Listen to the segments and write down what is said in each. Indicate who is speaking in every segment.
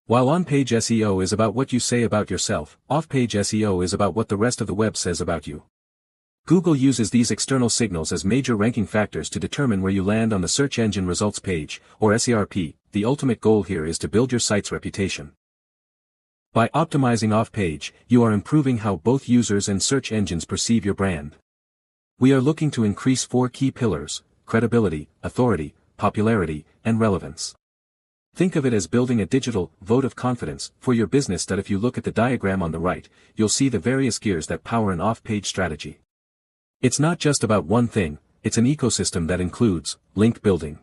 Speaker 1: While on-page SEO is about what you say about yourself, off-page SEO is about what the rest of the web says about you. Google uses these external signals as major ranking factors to determine where you land on the search engine results page, or SERP. The ultimate goal here is to build your site's reputation. By optimizing off-page, you are improving how both users and search engines perceive your brand. We are looking to increase 4 key pillars: credibility, authority, popularity, and relevance. Think of it as building a digital vote of confidence for your business that if you look at the diagram on the right, you'll see the various gears that power an off-page strategy. It's not just about one thing, it's an ecosystem that includes link building.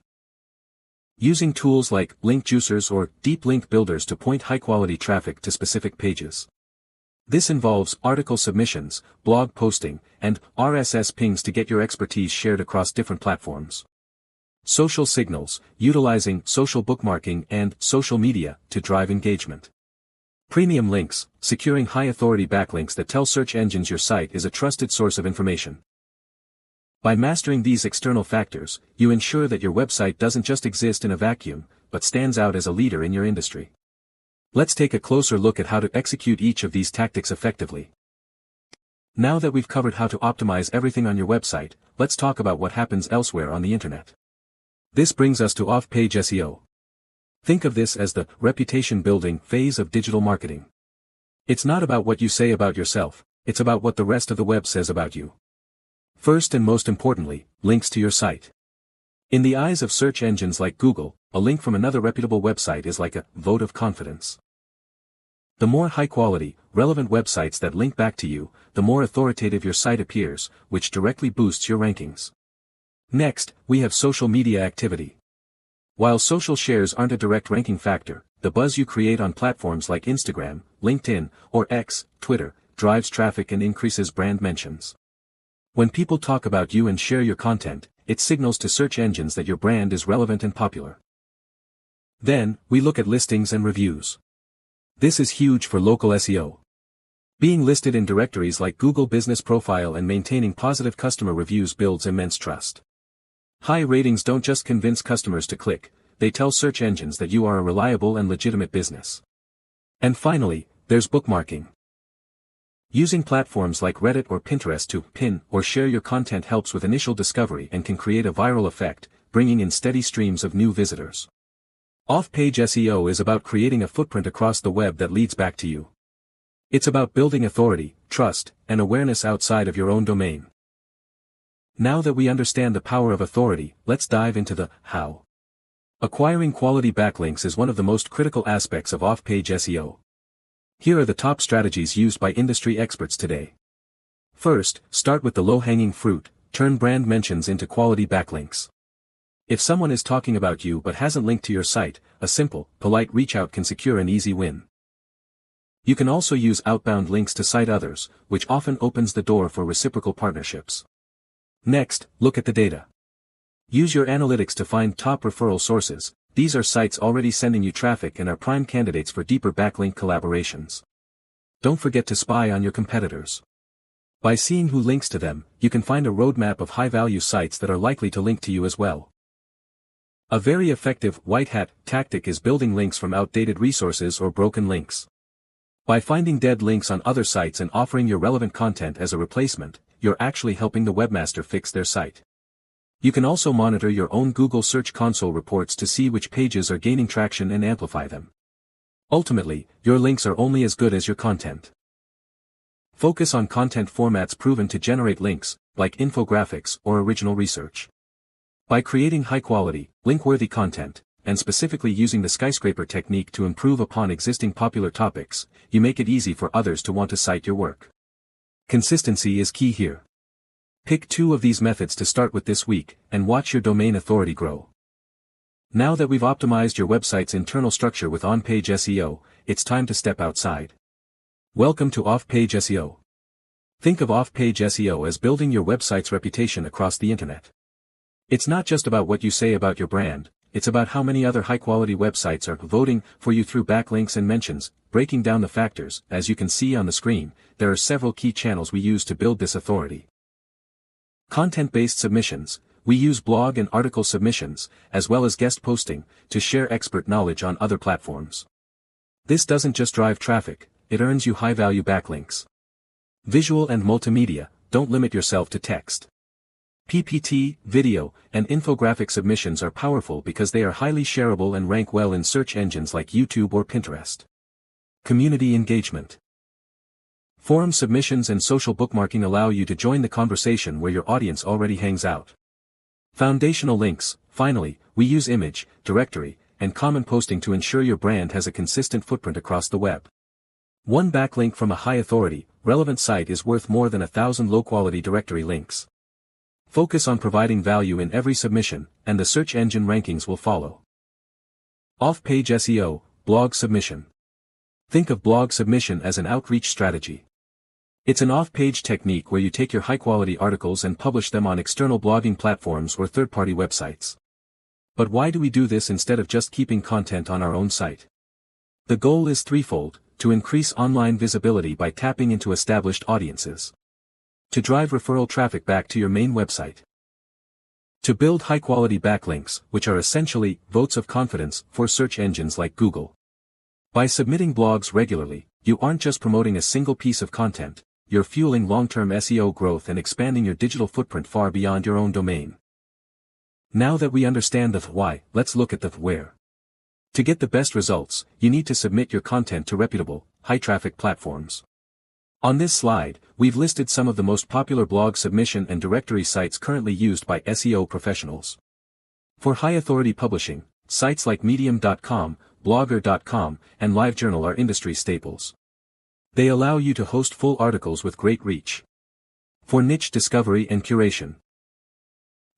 Speaker 1: Using tools like link juicers or deep link builders to point high-quality traffic to specific pages. This involves article submissions, blog posting, and RSS pings to get your expertise shared across different platforms. Social signals, utilizing social bookmarking and social media to drive engagement. Premium links, securing high-authority backlinks that tell search engines your site is a trusted source of information. By mastering these external factors, you ensure that your website doesn't just exist in a vacuum, but stands out as a leader in your industry. Let's take a closer look at how to execute each of these tactics effectively. Now that we've covered how to optimize everything on your website, let's talk about what happens elsewhere on the internet. This brings us to off-page SEO. Think of this as the reputation-building phase of digital marketing. It's not about what you say about yourself, it's about what the rest of the web says about you. First and most importantly, links to your site. In the eyes of search engines like Google, a link from another reputable website is like a vote of confidence. The more high-quality, relevant websites that link back to you, the more authoritative your site appears, which directly boosts your rankings. Next, we have social media activity. While social shares aren't a direct ranking factor, the buzz you create on platforms like Instagram, LinkedIn, or X, Twitter, drives traffic and increases brand mentions. When people talk about you and share your content, it signals to search engines that your brand is relevant and popular. Then, we look at listings and reviews. This is huge for local SEO. Being listed in directories like Google Business Profile and maintaining positive customer reviews builds immense trust. High ratings don't just convince customers to click, they tell search engines that you are a reliable and legitimate business. And finally, there's bookmarking. Using platforms like Reddit or Pinterest to pin or share your content helps with initial discovery and can create a viral effect, bringing in steady streams of new visitors. Off-page SEO is about creating a footprint across the web that leads back to you. It's about building authority, trust, and awareness outside of your own domain. Now that we understand the power of authority, let's dive into the how. Acquiring quality backlinks is one of the most critical aspects of off-page SEO. Here are the top strategies used by industry experts today. First, start with the low-hanging fruit, turn brand mentions into quality backlinks. If someone is talking about you but hasn't linked to your site, a simple, polite reach-out can secure an easy win. You can also use outbound links to cite others, which often opens the door for reciprocal partnerships. Next, look at the data. Use your analytics to find top referral sources. These are sites already sending you traffic and are prime candidates for deeper backlink collaborations. Don't forget to spy on your competitors. By seeing who links to them, you can find a roadmap of high-value sites that are likely to link to you as well. A very effective white hat tactic is building links from outdated resources or broken links. By finding dead links on other sites and offering your relevant content as a replacement, you're actually helping the webmaster fix their site. You can also monitor your own Google Search Console reports to see which pages are gaining traction and amplify them. Ultimately, your links are only as good as your content. Focus on content formats proven to generate links, like infographics or original research. By creating high-quality, link-worthy content, and specifically using the skyscraper technique to improve upon existing popular topics, you make it easy for others to want to cite your work. Consistency is key here. Pick 2 of these methods to start with this week, and watch your domain authority grow. Now that we've optimized your website's internal structure with on-page SEO, it's time to step outside. Welcome to Off-Page SEO. Think of off-page SEO as building your website's reputation across the internet. It's not just about what you say about your brand, it's about how many other high-quality websites are voting for you through backlinks and mentions. Breaking down the factors, as you can see on the screen, there are several key channels we use to build this authority. Content-based submissions. We use blog and article submissions, as well as guest posting, to share expert knowledge on other platforms. This doesn't just drive traffic, it earns you high-value backlinks. Visual and multimedia, don't limit yourself to text. PPT, video, and infographic submissions are powerful because they are highly shareable and rank well in search engines like YouTube or Pinterest. Community engagement. Forum submissions and social bookmarking allow you to join the conversation where your audience already hangs out. Foundational links. Finally, we use image, directory, and common posting to ensure your brand has a consistent footprint across the web. One backlink from a high-authority, relevant site is worth more than 1,000 low-quality directory links. Focus on providing value in every submission, and the search engine rankings will follow. Off-Page SEO, blog submission. Think of blog submission as an outreach strategy. It's an off-page technique where you take your high-quality articles and publish them on external blogging platforms or third-party websites. But why do we do this instead of just keeping content on our own site? The goal is threefold: to increase online visibility by tapping into established audiences, to drive referral traffic back to your main website, to build high-quality backlinks, which are essentially votes of confidence for search engines like Google. By submitting blogs regularly, you aren't just promoting a single piece of content, you're fueling long-term SEO growth and expanding your digital footprint far beyond your own domain. Now that we understand the why, let's look at the where. To get the best results, you need to submit your content to reputable, high-traffic platforms. On this slide, we've listed some of the most popular blog submission and directory sites currently used by SEO professionals. For high-authority publishing, sites like Medium.com, Blogger.com, and LiveJournal are industry staples. They allow you to host full articles with great reach. For niche discovery and curation,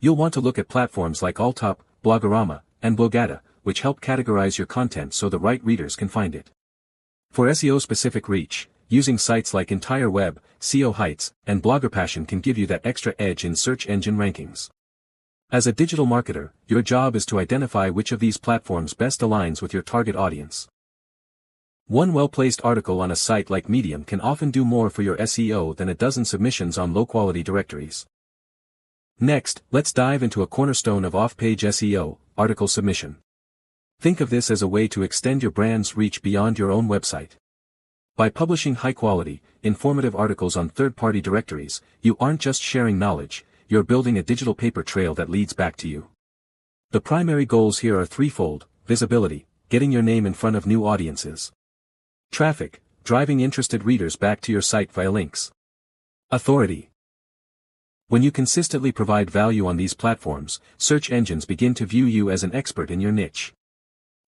Speaker 1: you'll want to look at platforms like Alltop, Blogorama, and Blogata, which help categorize your content so the right readers can find it. For SEO-specific reach, using sites like Entire Web, SEO Heights, and Blogger Passion can give you that extra edge in search engine rankings. As a digital marketer, your job is to identify which of these platforms best aligns with your target audience. One well-placed article on a site like Medium can often do more for your SEO than a dozen submissions on low-quality directories. Next, let's dive into a cornerstone of off-page SEO, article submission. Think of this as a way to extend your brand's reach beyond your own website. By publishing high-quality, informative articles on third-party directories, you aren't just sharing knowledge, you're building a digital paper trail that leads back to you. The primary goals here are threefold: visibility, getting your name in front of new audiences; traffic, driving interested readers back to your site via links; authority. When you consistently provide value on these platforms, search engines begin to view you as an expert in your niche.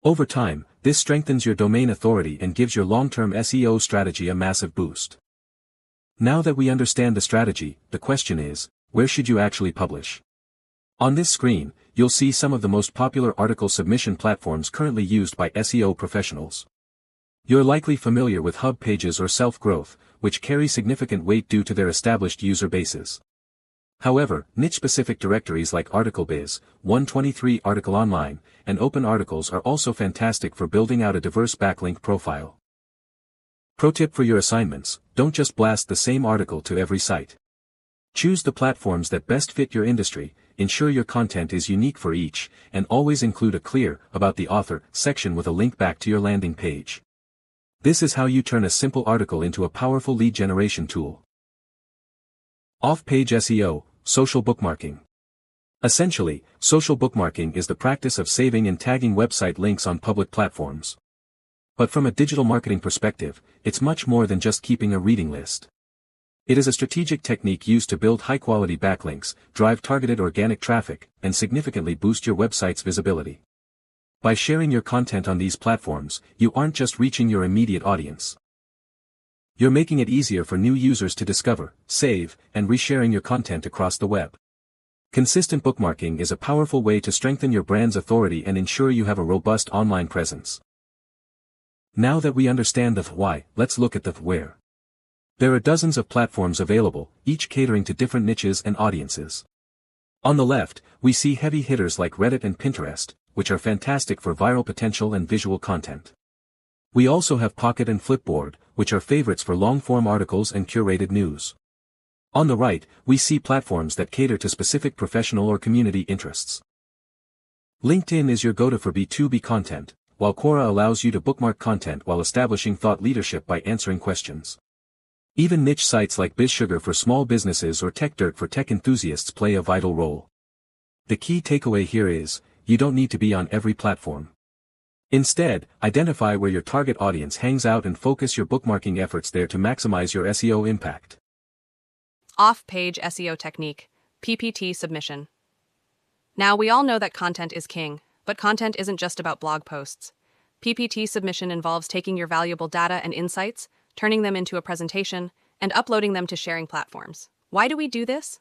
Speaker 1: Over time, this strengthens your domain authority and gives your long-term SEO strategy a massive boost. Now that we understand the strategy, the question is, where should you actually publish? On this screen, you'll see some of the most popular article submission platforms currently used by SEO professionals. You're likely familiar with hub pages or self-growth, which carry significant weight due to their established user bases. However, niche-specific directories like ArticleBiz, 123 Article Online, and Open Articles are also fantastic for building out a diverse backlink profile. Pro tip for your assignments: don't just blast the same article to every site. Choose the platforms that best fit your industry, ensure your content is unique for each, and always include a clear "About the Author" section with a link back to your landing page. This is how you turn a simple article into a powerful lead generation tool. Off-page SEO, social bookmarking. Essentially, social bookmarking is the practice of saving and tagging website links on public platforms. But from a digital marketing perspective, it's much more than just keeping a reading list. It is a strategic technique used to build high-quality backlinks, drive targeted organic traffic, and significantly boost your website's visibility. By sharing your content on these platforms, you aren't just reaching your immediate audience. You're making it easier for new users to discover, save, and resharing your content across the web. Consistent bookmarking is a powerful way to strengthen your brand's authority and ensure you have a robust online presence. Now that we understand the why, let's look at the where. There are dozens of platforms available, each catering to different niches and audiences. On the left, we see heavy hitters like Reddit and Pinterest, which are fantastic for viral potential and visual content. We also have Pocket and Flipboard, which are favorites for long-form articles and curated news. On the right, we see platforms that cater to specific professional or community interests. LinkedIn is your go-to for B2B content, while Quora allows you to bookmark content while establishing thought leadership by answering questions. Even niche sites like BizSugar for small businesses or TechDirt for tech enthusiasts play a vital role. The key takeaway here is, you don't need to be on every platform. Instead, identify where your target audience hangs out and focus your bookmarking efforts there to maximize your SEO impact.
Speaker 2: Off-Page SEO technique, PPT submission. Now, we all know that content is king, but content isn't just about blog posts. PPT submission involves taking your valuable data and insights, turning them into a presentation, and uploading them to sharing platforms. Why do we do this?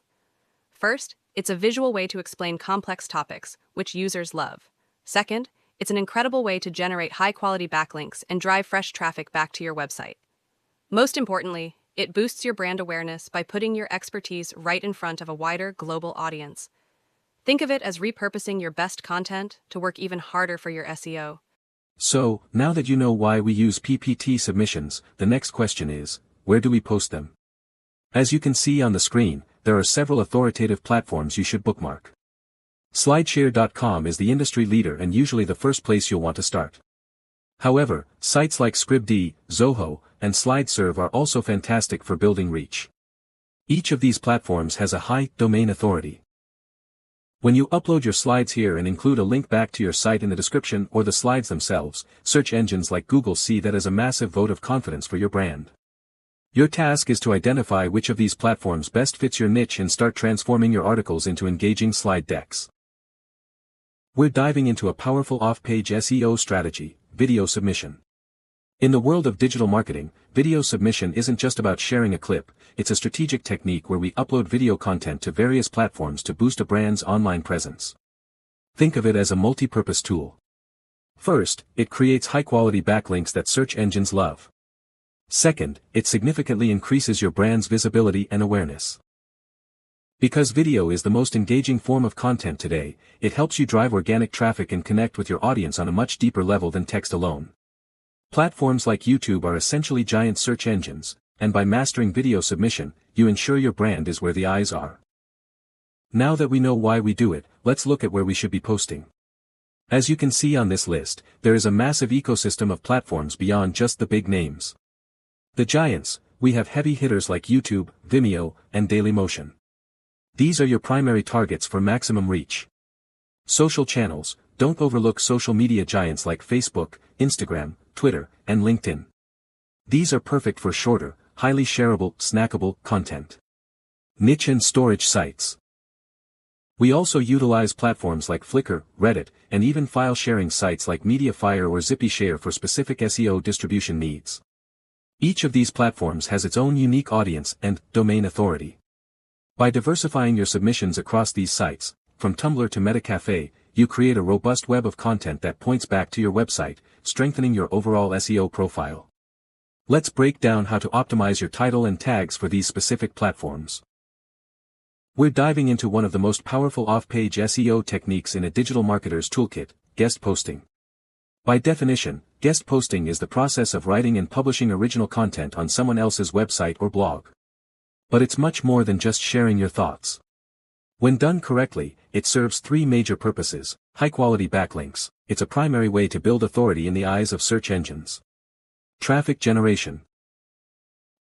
Speaker 2: First, it's a visual way to explain complex topics, which users love. Second, it's an incredible way to generate high-quality backlinks and drive fresh traffic back to your website. Most importantly, it boosts your brand awareness by putting your expertise right in front of a wider global audience. Think of it as repurposing your best content to work even harder for your SEO.
Speaker 1: So, now that you know why we use PPT submissions, the next question is, where do we post them? As you can see on the screen, there are several authoritative platforms you should bookmark. Slideshare.com is the industry leader and usually the first place you'll want to start. However, sites like Scribd, Zoho, and SlideServe are also fantastic for building reach. Each of these platforms has a high domain authority. When you upload your slides here and include a link back to your site in the description or the slides themselves, search engines like Google see that as a massive vote of confidence for your brand. Your task is to identify which of these platforms best fits your niche and start transforming your articles into engaging slide decks. We're diving into a powerful off-page SEO strategy, video submission. In the world of digital marketing, video submission isn't just about sharing a clip, it's a strategic technique where we upload video content to various platforms to boost a brand's online presence. Think of it as a multi-purpose tool. First, it creates high-quality backlinks that search engines love. Second, it significantly increases your brand's visibility and awareness. Because video is the most engaging form of content today, it helps you drive organic traffic and connect with your audience on a much deeper level than text alone. Platforms like YouTube are essentially giant search engines, and by mastering video submission, you ensure your brand is where the eyes are. Now that we know why we do it, let's look at where we should be posting. As you can see on this list, there is a massive ecosystem of platforms beyond just the big names. The giants, we have heavy hitters like YouTube, Vimeo, and Dailymotion. These are your primary targets for maximum reach. Social channels, don't overlook social media giants like Facebook, Instagram, Twitter, and LinkedIn. These are perfect for shorter, highly shareable, snackable content. Niche and storage sites. We also utilize platforms like Flickr, Reddit, and even file sharing sites like Mediafire or ZippyShare for specific SEO distribution needs. Each of these platforms has its own unique audience and domain authority. By diversifying your submissions across these sites, from Tumblr to Metacafe, you create a robust web of content that points back to your website, strengthening your overall SEO profile. Let's break down how to optimize your title and tags for these specific platforms. We're diving into one of the most powerful off-page SEO techniques in a digital marketer's toolkit, guest posting. By definition, guest posting is the process of writing and publishing original content on someone else's website or blog. But it's much more than just sharing your thoughts. When done correctly, it serves three major purposes: high-quality backlinks, it's a primary way to build authority in the eyes of search engines. Traffic generation.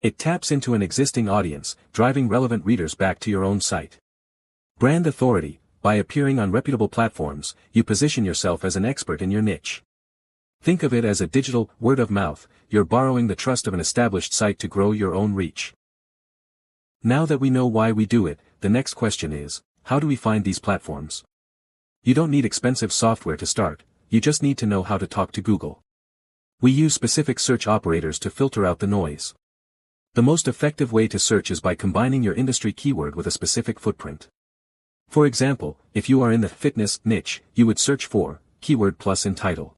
Speaker 1: It taps into an existing audience, driving relevant readers back to your own site. Brand authority, by appearing on reputable platforms, you position yourself as an expert in your niche. Think of it as a digital word of mouth, you're borrowing the trust of an established site to grow your own reach. Now that we know why we do it, the next question is, how do we find these platforms? You don't need expensive software to start, you just need to know how to talk to Google. We use specific search operators to filter out the noise. The most effective way to search is by combining your industry keyword with a specific footprint. For example, if you are in the fitness niche, you would search for keyword plus in title.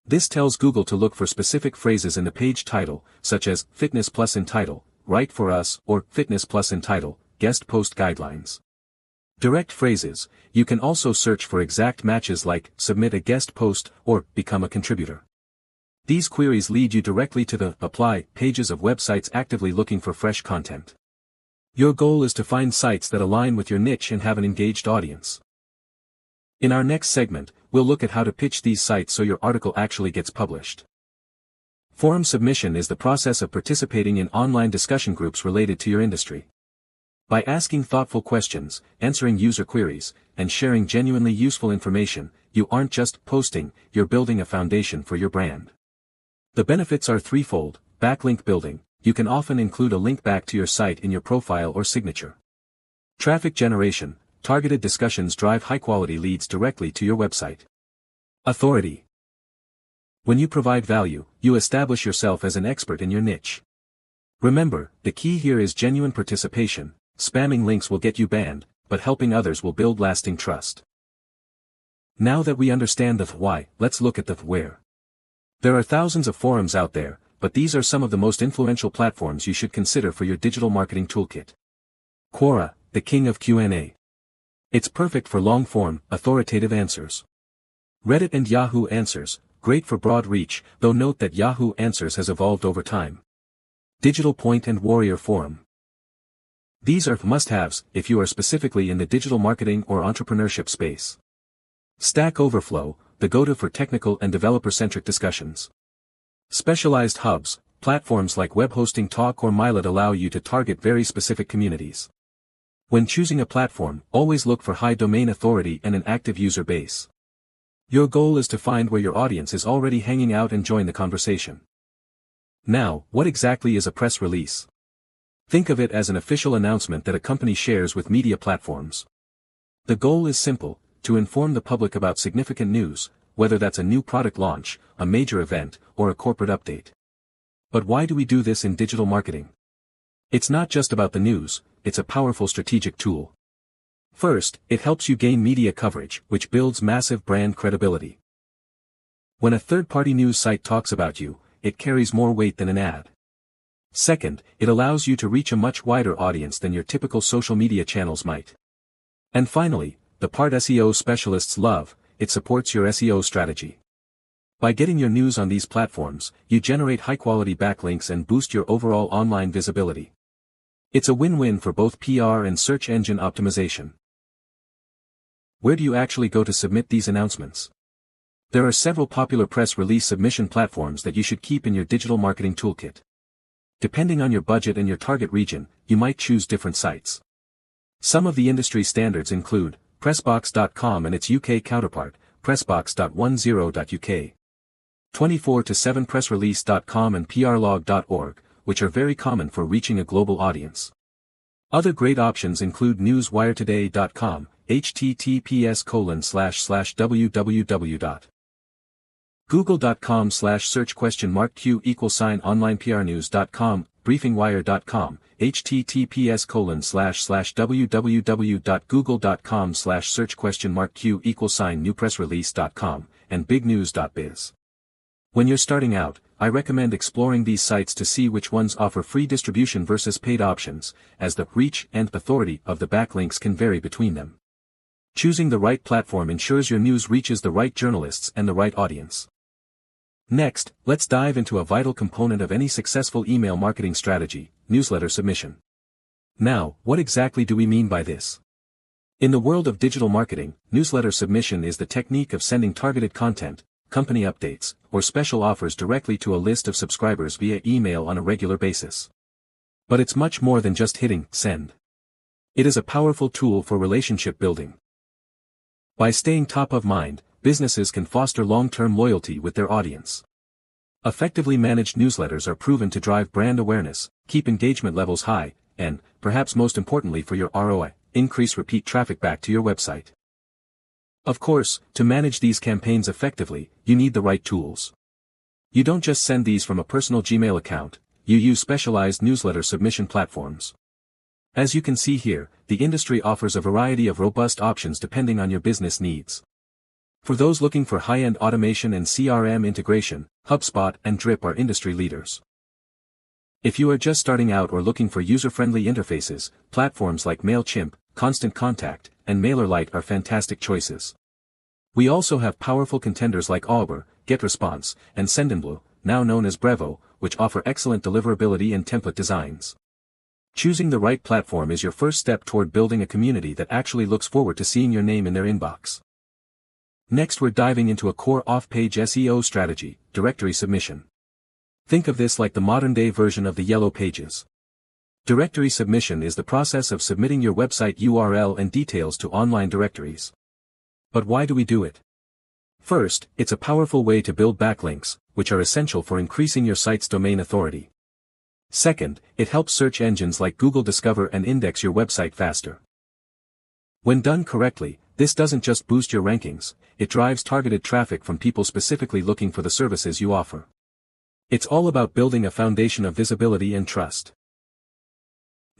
Speaker 1: This tells Google to look for specific phrases in the page title, such as fitness plus in title, right for us, or fitness plus in title, guest post guidelines. Direct phrases, you can also search for exact matches like submit a guest post or become a contributor. These queries lead you directly to the apply pages of websites actively looking for fresh content. Your goal is to find sites that align with your niche and have an engaged audience. In our next segment, we'll look at how to pitch these sites so your article actually gets published. Forum submission is the process of participating in online discussion groups related to your industry. By asking thoughtful questions, answering user queries, and sharing genuinely useful information, you aren't just posting, you're building a foundation for your brand. The benefits are threefold: backlink building, you can often include a link back to your site in your profile or signature. Traffic generation, targeted discussions drive high-quality leads directly to your website. Authority. When you provide value, you establish yourself as an expert in your niche. Remember, the key here is genuine participation. Spamming links will get you banned, but helping others will build lasting trust. Now that we understand the why, let's look at the where. There are thousands of forums out there, but these are some of the most influential platforms you should consider for your digital marketing toolkit. Quora, the king of Q&A. It's perfect for long-form, authoritative answers. Reddit and Yahoo Answers, great for broad reach, though note that Yahoo Answers has evolved over time. Digital Point and Warrior Forum. These are must-haves if you are specifically in the digital marketing or entrepreneurship space. Stack Overflow, the go-to for technical and developer-centric discussions. Specialized hubs, platforms like Web Hosting Talk or Milet allow you to target very specific communities. When choosing a platform, always look for high domain authority and an active user base. Your goal is to find where your audience is already hanging out and join the conversation. Now, what exactly is a press release? Think of it as an official announcement that a company shares with media platforms. The goal is simple: to inform the public about significant news, whether that's a new product launch, a major event, or a corporate update. But why do we do this in digital marketing? It's not just about the news, it's a powerful strategic tool. First, it helps you gain media coverage, which builds massive brand credibility. When a third-party news site talks about you, it carries more weight than an ad. Second, it allows you to reach a much wider audience than your typical social media channels might. And finally, the part SEO specialists love, it supports your SEO strategy. By getting your news on these platforms, you generate high-quality backlinks and boost your overall online visibility. It's a win-win for both PR and search engine optimization. Where do you actually go to submit these announcements? There are several popular press release submission platforms that you should keep in your digital marketing toolkit. Depending on your budget and your target region, you might choose different sites. Some of the industry standards include Pressbox.com and its UK counterpart, Pressbox.10.uk, 24/7pressrelease.com and prlog.org, which are very common for reaching a global audience. Other great options include newswiretoday.com, https://www. google.com/search?q=onlineprnews.com, briefingwire.com, https://www.google.com/search?q=newpressrelease.com, and bignews.biz. When you're starting out, I recommend exploring these sites to see which ones offer free distribution versus paid options, as the reach and authority of the backlinks can vary between them. Choosing the right platform ensures your news reaches the right journalists and the right audience. Next, let's dive into a vital component of any successful email marketing strategy: newsletter submission. Now, what exactly do we mean by this? In the world of digital marketing, newsletter submission is the technique of sending targeted content, company updates, or special offers directly to a list of subscribers via email on a regular basis. But it's much more than just hitting send. It is a powerful tool for relationship building. By staying top of mind, businesses can foster long-term loyalty with their audience. Effectively managed newsletters are proven to drive brand awareness, keep engagement levels high, and, perhaps most importantly for your ROI, increase repeat traffic back to your website. Of course, to manage these campaigns effectively, you need the right tools. You don't just send these from a personal Gmail account, you use specialized newsletter submission platforms. As you can see here, the industry offers a variety of robust options depending on your business needs. For those looking for high-end automation and CRM integration, HubSpot and Drip are industry leaders. If you are just starting out or looking for user-friendly interfaces, platforms like MailChimp, Constant Contact, and MailerLite are fantastic choices. We also have powerful contenders like Auber, GetResponse, and Sendinblue, now known as Brevo, which offer excellent deliverability and template designs. Choosing the right platform is your first step toward building a community that actually looks forward to seeing your name in their inbox. Next we're diving into a core off-page SEO strategy, directory submission. Think of this like the modern-day version of the Yellow Pages. Directory submission is the process of submitting your website URL and details to online directories. But why do we do it? First, it's a powerful way to build backlinks, which are essential for increasing your site's domain authority. Second, it helps search engines like Google discover and index your website faster. When done correctly, this doesn't just boost your rankings, it drives targeted traffic from people specifically looking for the services you offer. It's all about building a foundation of visibility and trust.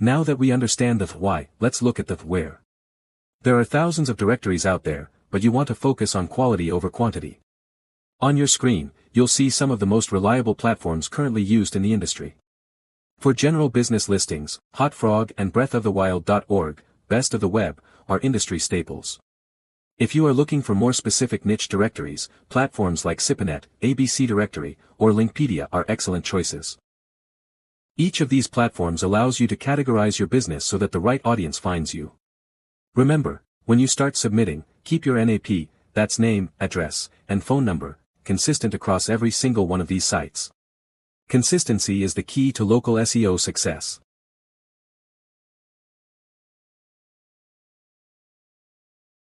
Speaker 1: Now that we understand the why, let's look at the where. There are thousands of directories out there, but you want to focus on quality over quantity. On your screen, you'll see some of the most reliable platforms currently used in the industry. For general business listings, HotFrog and breathofthewild.org, Best of the Web, are industry staples. If you are looking for more specific niche directories, platforms like SIPANET, ABC Directory, or Linkpedia are excellent choices. Each of these platforms allows you to categorize your business so that the right audience finds you. Remember, when you start submitting, keep your NAP, that's name, address, and phone number, consistent across every single one of these sites. Consistency is the key to local SEO success.